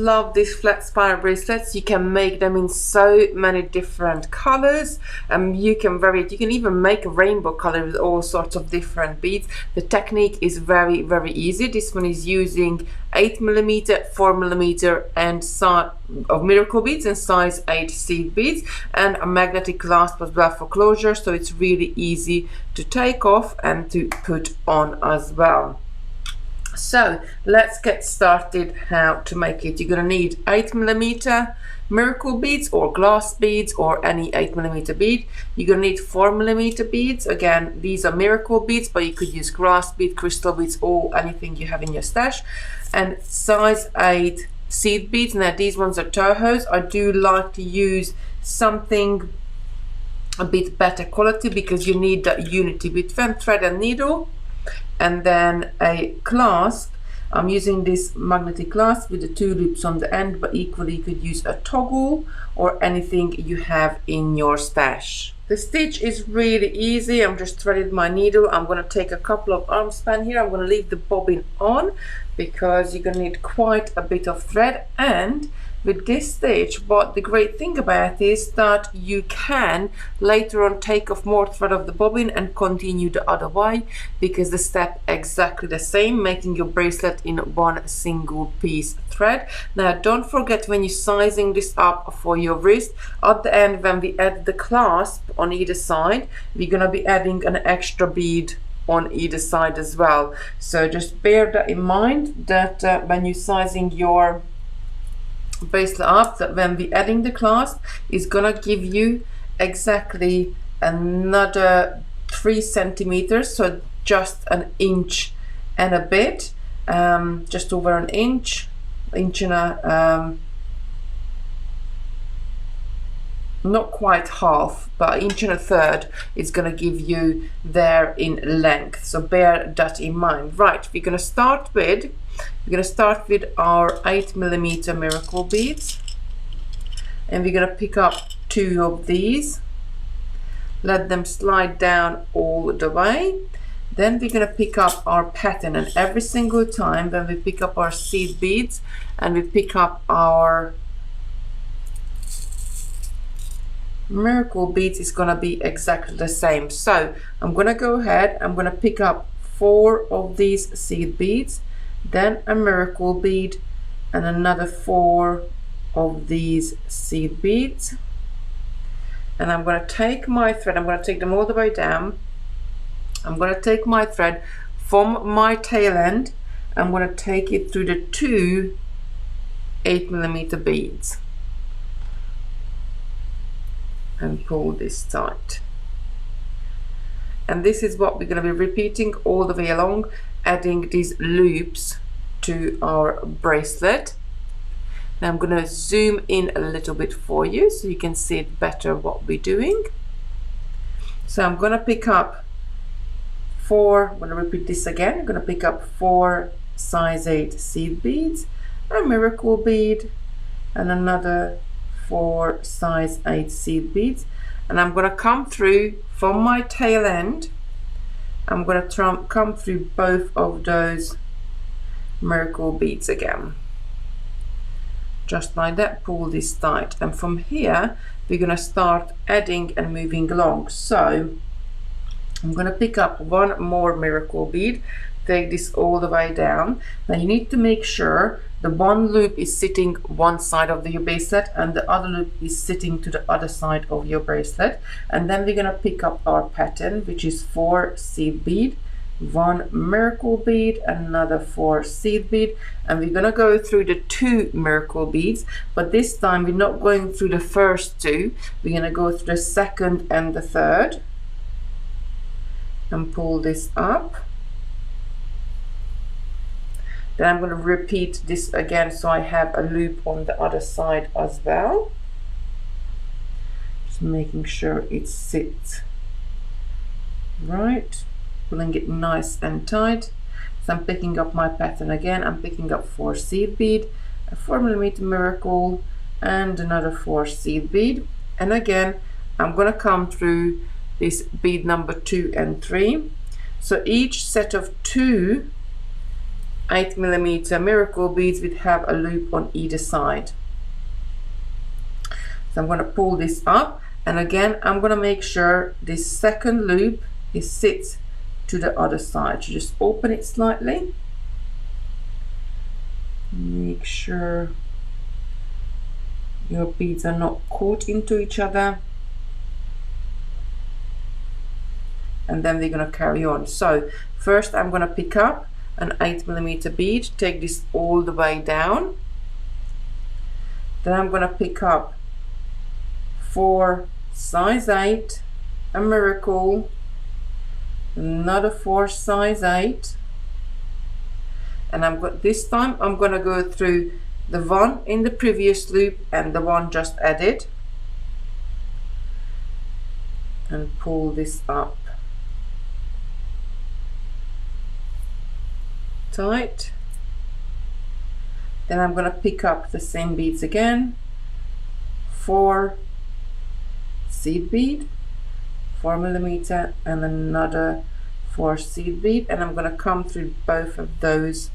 Love these flat spiral bracelets. You can make them in so many different colors. You can vary it. You can even make a rainbow color with all sorts of different beads. The technique is very, very easy. This one is using 8mm, 4mm and of miracle beads and size 8 seed beads, and a magnetic clasp as well for closure, so it's really easy to take off and to put on as well. So let's get started how to make it. You're going to need 8mm miracle beads or glass beads or any 8mm bead. You're going to need 4mm beads. Again, these are miracle beads, but you could use glass bead, crystal beads, or anything you have in your stash. And size 8 seed beads. Now these ones are Tohos. I do like to use something a bit better quality because you need that unity between thread and needle. And then a clasp. I'm using this magnetic clasp with the 2 loops on the end, but equally you could use a toggle or anything you have in your stash. The stitch is really easy. I'm just threading my needle. I'm going to take a couple of arm span here. I'm going to leave the bobbin on because you're going to need quite a bit of thread. And with this stitch, what the great thing about it is that you can later on take off more thread of the bobbin and continue the other way, because the step exactly the same, making your bracelet in one single piece thread. Now don't forget, when you're sizing this up for your wrist, at the end when we add the clasp on either side, we're going to be adding an extra bead on either side as well. So just bear that in mind, that when you're sizing your bracelet up, that when we're adding the clasp, is gonna give you exactly another 3 centimeters, so just an inch and a bit, just over an inch and a not quite half, but an inch and a third is going to give you there in length, so bear that in mind. Right, we're going to start with our 8mm miracle beads, and we're going to pick up 2 of these, let them slide down all the way. Then we're going to pick up our pattern, and every single time when we pick up our seed beads and we pick up our miracle beads, is going to be exactly the same. So I'm going to go ahead, I'm going to pick up 4 of these seed beads, then a miracle bead, and another 4 of these seed beads, and I'm going to take my thread, I'm going to take them all the way down. I'm going to take my thread from my tail end, I'm going to take it through the 2 8mm beads and pull this tight. And this is what we're going to be repeating all the way along, adding these loops to our bracelet. Now I'm going to zoom in a little bit for you so you can see it better what we're doing. So I'm going to pick up 4, I'm going to repeat this again, I'm going to pick up 4 size 8 seed beads, a miracle bead, and another 4 size 8 seed beads, and I'm going to come through from my tail end. I'm going to come through both of those miracle beads again, just like that. Pull this tight, and from here we're going to start adding and moving along. So I'm going to pick up 1 more miracle bead, take this all the way down. Now you need to make sure the one loop is sitting one side of your bracelet and the other loop is sitting to the other side of your bracelet. And then we're going to pick up our pattern, which is 4 seed bead, 1 miracle bead, another 4 seed bead, and we're going to go through the 2 miracle beads, but this time we're not going through the first 2, we're going to go through the second and the third, and pull this up. Then I'm going to repeat this again so I have a loop on the other side as well, just making sure it sits right, pulling it nice and tight. So I'm picking up my pattern again, I'm picking up 4 seed bead, a 4mm miracle, and another 4 seed bead, and again I'm going to come through this bead number 2 and 3. So each set of 2 8mm miracle beads which have a loop on either side. So I'm going to pull this up, and again I'm going to make sure this second loop sits to the other side. So just open it slightly, make sure your beads are not caught into each other, and then we're going to carry on. So first I'm going to pick up an 8mm bead, take this all the way down, then I'm going to pick up 4 size 8, a miracle, another 4 size 8, and this time I'm going to go through the one in the previous loop and the one just added, and pull this up tight. Then I'm going to pick up the same beads again, 4 seed bead, 4mm, and another 4 seed bead, and I'm going to come through both of those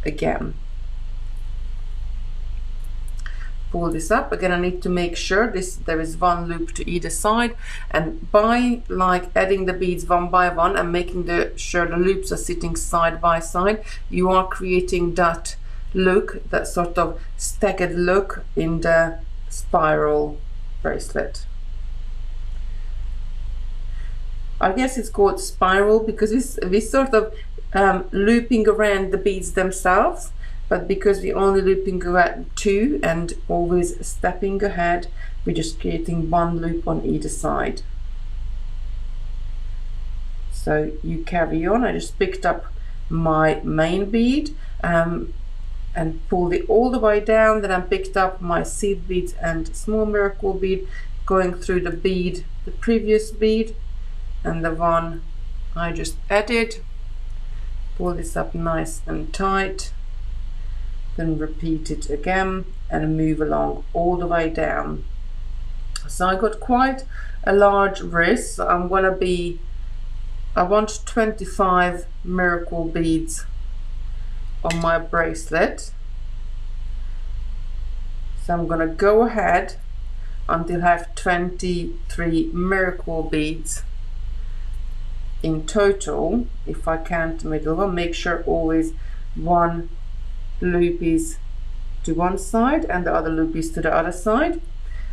again. Pull this up again. I need to make sure there is one loop to either side, and by adding the beads one by one and making sure the loops are sitting side by side, you are creating that look, that sort of staggered look in the spiral bracelet. I guess it's called spiral because we sort of looping around the beads themselves, but because we're only looping around 2 and always stepping ahead, we're just creating one loop on either side. So you carry on. I just picked up my main bead and pulled it all the way down, then I picked up my seed beads and small miracle bead, going through the bead, the previous bead and the one I just added, pull this up nice and tight, then repeat it again and move along all the way down. So I got quite a large wrist, so I want 25 miracle beads on my bracelet. So I'm going to go ahead until I have 23 miracle beads in total. If I can't middle one, make sure always one loop is to one side and the other loop is to the other side.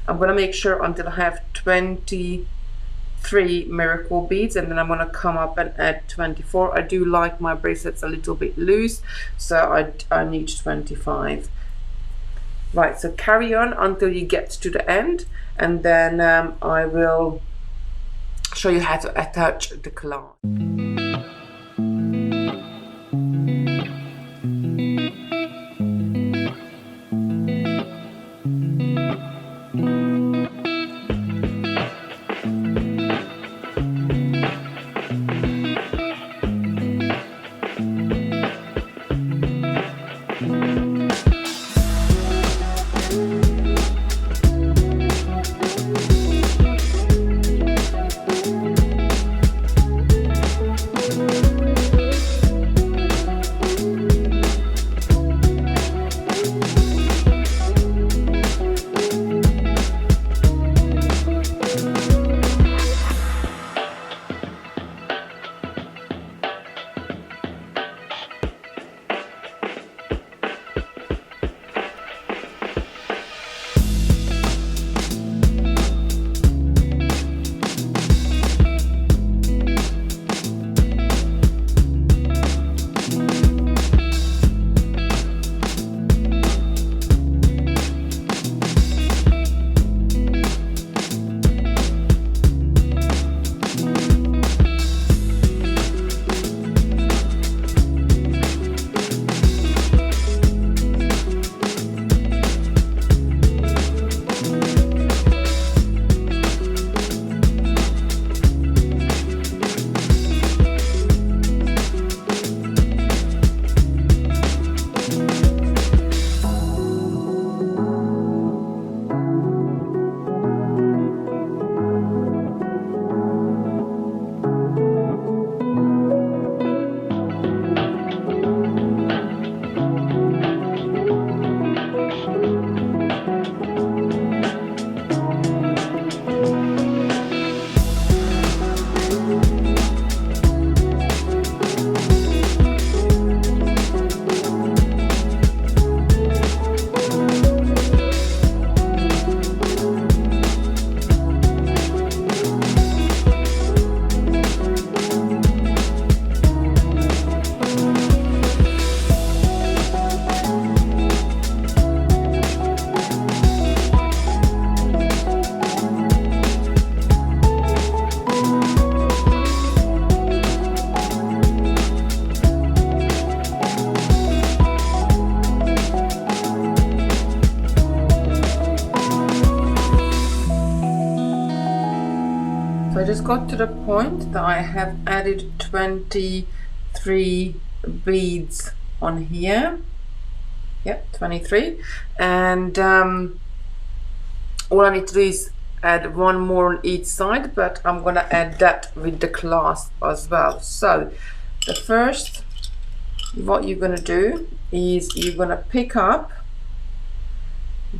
I'm going to make sure until I have 23 miracle beads, and then I'm going to come up and add 24. I do like my bracelets a little bit loose, so I need 25. Right, so carry on until you get to the end, and then I will show you how to attach the clasp. just got to the point that I have added 23 beads on here. Yep, 23. And all I need to do is add one more on each side, but I'm gonna add that with the clasp as well. So the first, what you're gonna do is you're gonna pick up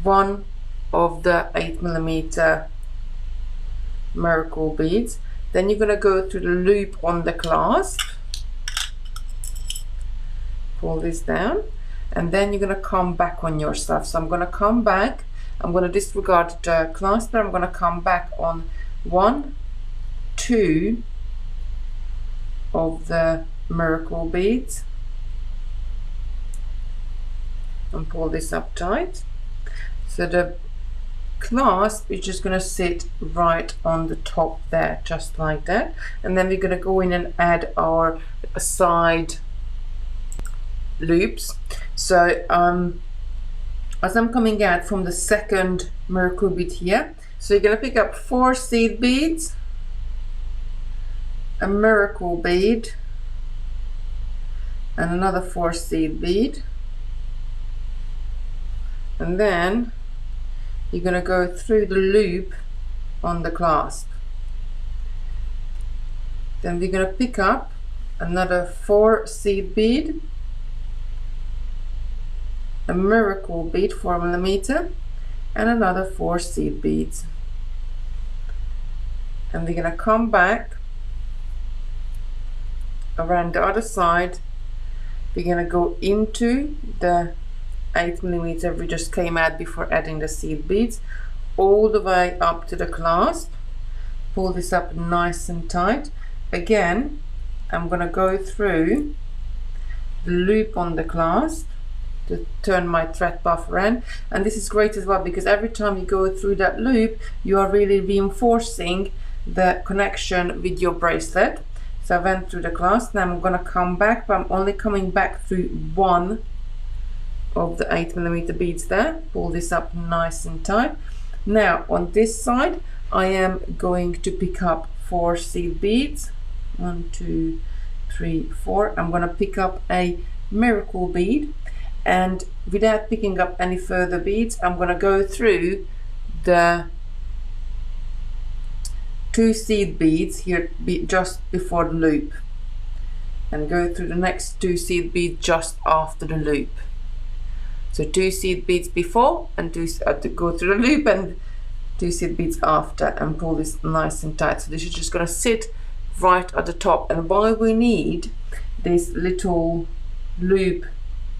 one of the 8mm miracle beads, then you're gonna go to the loop on the clasp, pull this down, and then you're gonna come back on yourself. So I'm gonna come back, I'm gonna disregard the clasp, I'm gonna come back on 1, 2 of the miracle beads and pull this up tight. So the clasp is just going to sit right on the top there, just like that, and then we're going to go in and add our side loops. So as I'm coming out from the second miracle bead here, so you're going to pick up 4 seed beads, a miracle bead, and another 4 seed bead, and then you're going to go through the loop on the clasp. Then we're going to pick up another 4 seed bead, a miracle bead 4mm, and another 4 seed beads. And we're going to come back around the other side. We're going to go into the 8mm we just came out before adding the seed beads, all the way up to the clasp. Pull this up nice and tight. Again, I'm going to go through the loop on the clasp to turn my thread path around, and this is great as well because every time you go through that loop you are really reinforcing the connection with your bracelet. So I went through the clasp, now I'm going to come back, but I'm only coming back through one of the 8mm beads there. Pull this up nice and tight. Now on this side I am going to pick up 4 seed beads, 1, 2, 3, 4. I'm going to pick up a miracle bead, and without picking up any further beads I'm going to go through the 2 seed beads here just before the loop, and go through the next 2 seed beads just after the loop. So 2 seed beads before and go through the loop, and 2 seed beads after, and pull this nice and tight. So this is just going to sit right at the top. And why we need this little loop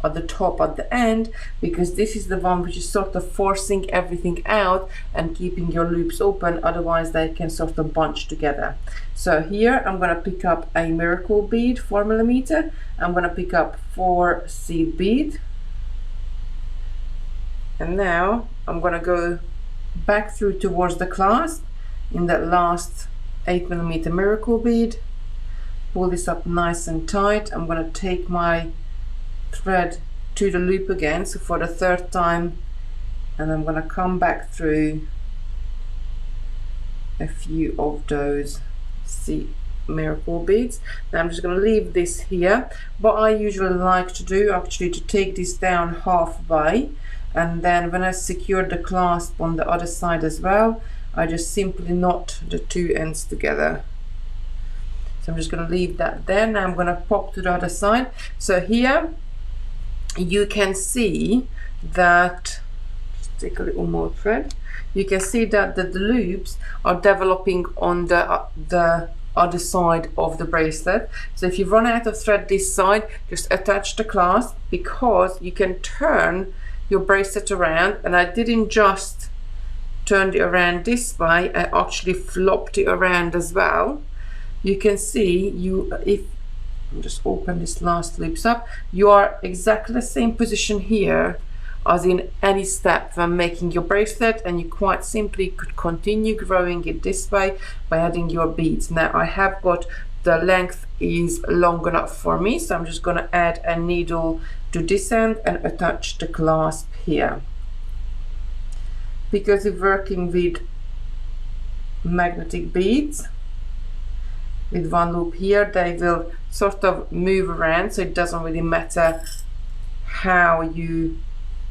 at the top at the end, because this is the one which is sort of forcing everything out and keeping your loops open, otherwise they can sort of bunch together. So here I'm going to pick up a miracle bead 4mm, I'm going to pick up 4 seed bead, and now I'm going to go back through towards the clasp in that last 8mm miracle bead, pull this up nice and tight. I'm going to take my thread to the loop again, so for the 3rd time, and I'm going to come back through a few of those miracle beads. Now I'm just going to leave this here. What I usually like to do actually to take this down halfway, and then when I secure the clasp on the other side as well, I just simply knot the 2 ends together. So I'm just going to leave that there. Now I'm going to pop to the other side. So here you can see that, just take a little more thread, you can see that the loops are developing on the other side of the bracelet. So if you run out of thread this side, just attach the clasp, because you can turn your bracelet around, and I didn't just turn it around this way, I actually flopped it around as well. You can see if just open this last loops up, you are exactly the same position here as in any step when making your bracelet, and you quite simply could continue growing it this way by adding your beads. Now I have got the length is long enough for me, so I'm just going to add a needle to this end and attach the clasp here. Because we're working with magnetic beads, with one loop here, they will sort of move around, so it doesn't really matter how you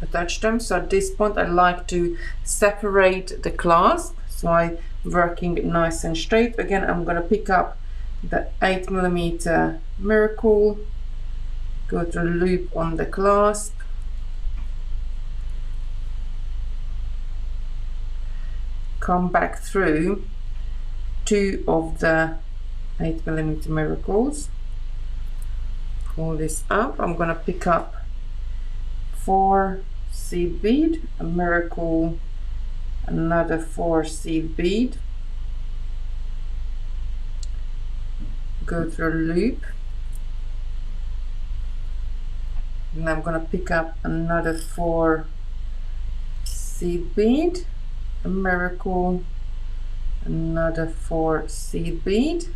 attach them. So at this point I like to separate the clasp, so I'm working nice and straight. Again, I'm going to pick up the 8mm Miracle, go to loop on the clasp, come back through 2 of the 8mm Miracles, pull this up. I'm going to pick up 4 seed bead, a Miracle, another 4 seed bead, go through a loop, and I'm going to pick up another 4 seed bead, a Miracle, another 4 seed bead,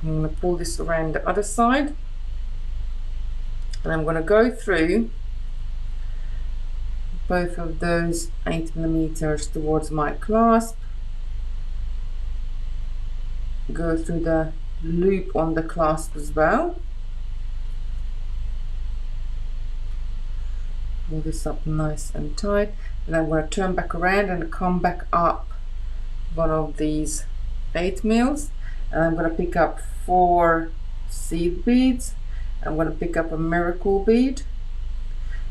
I'm going to pull this around the other side, and I'm going to go through both of those 8mm towards my clasp, go through the loop on the clasp as well, pull this up nice and tight, and I'm going to turn back around and come back up one of these 8mm, and I'm going to pick up 4 seed beads. I'm going to pick up a Miracle bead,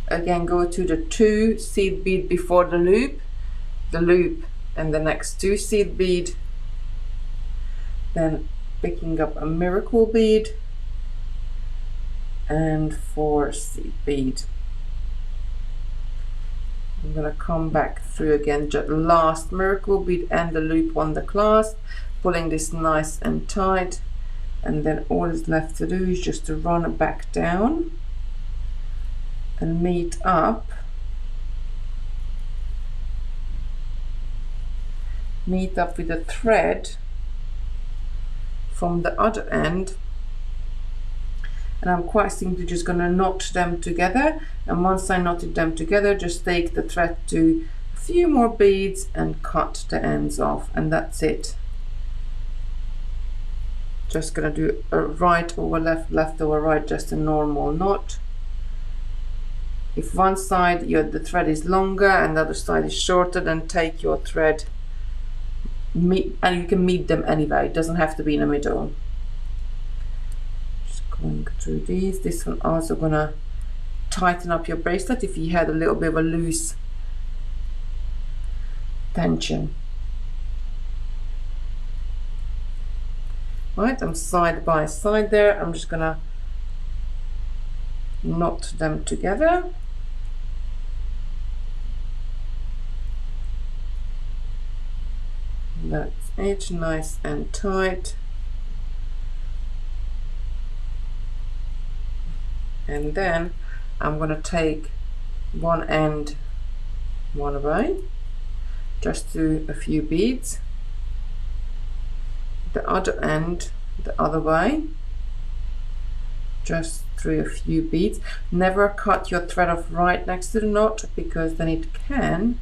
again go to the 2 seed bead before the loop, and the next 2 seed bead, then picking up a Miracle bead and 4 seed bead. I'm going to come back through again, just last Miracle bead and the loop on the clasp, pulling this nice and tight, and then all is left to do is just to run it back down and meet up with a thread from the other end, and I'm quite simply just going to knot them together, and once I knotted them together, just take the thread to a few more beads and cut the ends off, and that's it. Just going to do a right over left, left over right, just a normal knot. If one side the thread is longer and the other side is shorter, then take your thread, and you can meet them anyway, it doesn't have to be in the middle. Just going through these. This one also gonna tighten up your bracelet if you had a little bit of a loose tension. Right, I'm side by side there. I'm just gonna knot them together. That's it, nice and tight. And then I'm going to take one end one way, just do a few beads, the other end the other way, just through a few beads. Never cut your thread off right next to the knot, because then it can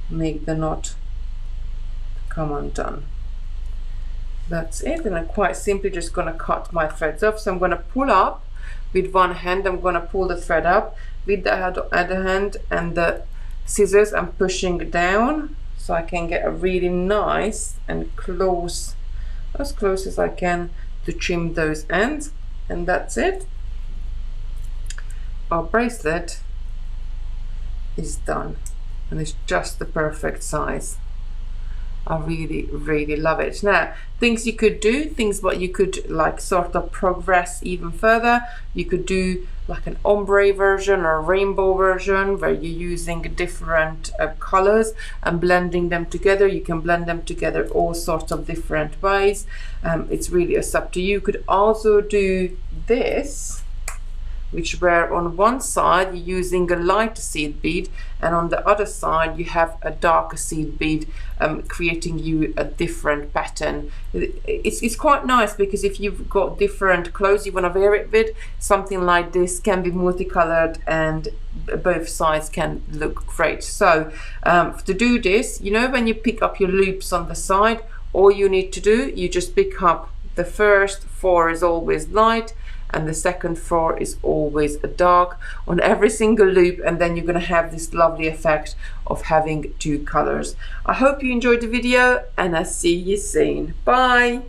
make the knot come undone. That's it, and I'm quite simply just going to cut my threads off. So I'm going to pull up with one hand, I'm going to pull the thread up with the other hand, and the scissors I'm pushing down so I can get a really nice and close, as close as I can, to trim those ends. And that's it, our bracelet is done, and it's just the perfect size. I really love it. Now, things you could do, things what you could like sort of progress even further. You could do like an ombre version or a rainbow version where you're using different colors and blending them together. You can blend them together all sorts of different ways. It's really up to you. You could also do this, which where on one side you're using a lighter seed bead, and on the other side you have a darker seed bead, creating you a different pattern. It's quite nice, because if you've got different clothes you want to wear it with, something like this can be multicolored and both sides can look great. So to do this, you know, when you pick up your loops on the side, all you need to do, you just pick up the first 4 is always light and the second 4 is always dark on every single loop, and then you're going to have this lovely effect of having 2 colors. I hope you enjoyed the video and I'll see you soon. Bye.